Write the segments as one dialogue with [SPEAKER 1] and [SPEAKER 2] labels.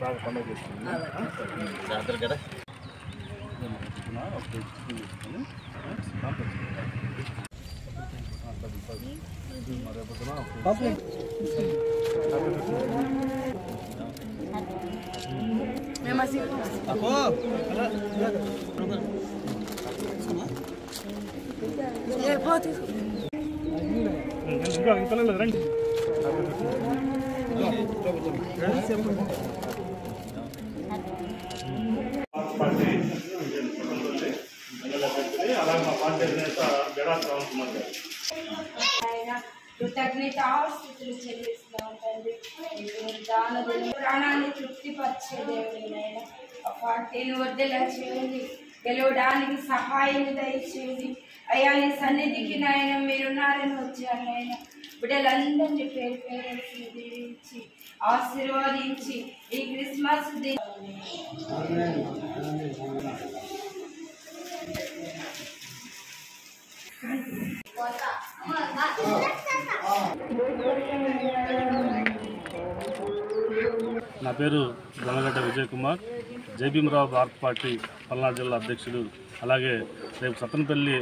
[SPEAKER 1] బాగా పండుగ చేస్తుంది జాతర కదా రండి
[SPEAKER 2] కృతజ్ఞతాస్తుతులు చెల్లిస్తున్నాం తండ్రి. ప్రాణాన్ని తృప్తిపరిచే దేవుడినైనా ఆ పార్టీని వద్దలా చేయండి, గెలవడానికి సహాయం దయచేయండి అయ్యా. నీ సన్నిధికి నాయన మీరున్నారని వచ్చాను నాయన. బిడ్డలందరినీ పేరు పేరేసి దీవించి ఆశీర్వాదించి ఈ క్రిస్మస్
[SPEAKER 3] నా పేరు గొల్లగడ్డ విజయ్ కుమార్, జైభీమరావు భారత్ పార్టీ పల్నాడు జిల్లా అధ్యక్షుడు. అలాగే రేపు సత్తెనపల్లి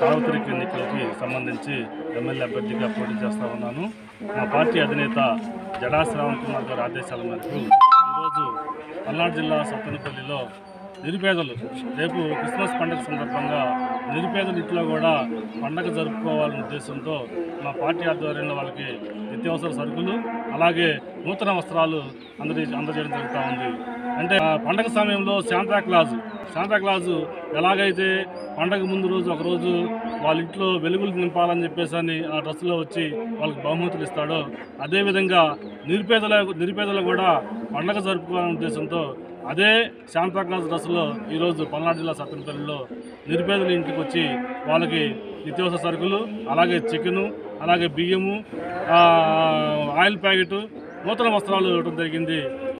[SPEAKER 3] సార్వత్రిక ఎన్నికలకి సంబంధించి ఎమ్మెల్యే అభ్యర్థిగా పోటీ చేస్తూ ఉన్నాను. మా పార్టీ అధినేత జడా శ్రావణ్ కుమార్ గారి ఆదేశాల మేరకు ఈరోజు పల్నాడు జిల్లా సత్తెనపల్లిలో నిరుపేదలు రేపు క్రిస్మస్ పండుగ సందర్భంగా నిరుపేదల ఇంట్లో కూడా పండగ జరుపుకోవాలనే ఉద్దేశంతో మా పార్టీ ఆధ్వర్యంలో వాళ్ళకి నిత్యావసర సరుకులు అలాగే నూతన వస్త్రాలు అందజేయడం జరుగుతూ ఉంది. అంటే పండగ సమయంలో శాంతాక్లాజు ఎలాగైతే పండగ ముందు రోజు ఒకరోజు వాళ్ళ ఇంట్లో వెలుగులు నింపాలని చెప్పేసి ఆ డ్రెస్సులో వచ్చి వాళ్ళకి బహుమతులు ఇస్తాడో అదేవిధంగా నిరుపేదలు కూడా పండగ జరుపుకోవాలనే ఉద్దేశంతో అదే శాంతాక్లాజ్ డ్రెస్సులో ఈరోజు పల్నాడు జిల్లా సత్తెనపల్లిలో నిరుపేదల ఇంటికి వచ్చి వాళ్ళకి నిత్యావసర సరుకులు అలాగే చికెను అలాగే బియ్యము ఆయిల్ ప్యాకెట్ నూతన వస్త్రాలు ఇవ్వడం జరిగింది.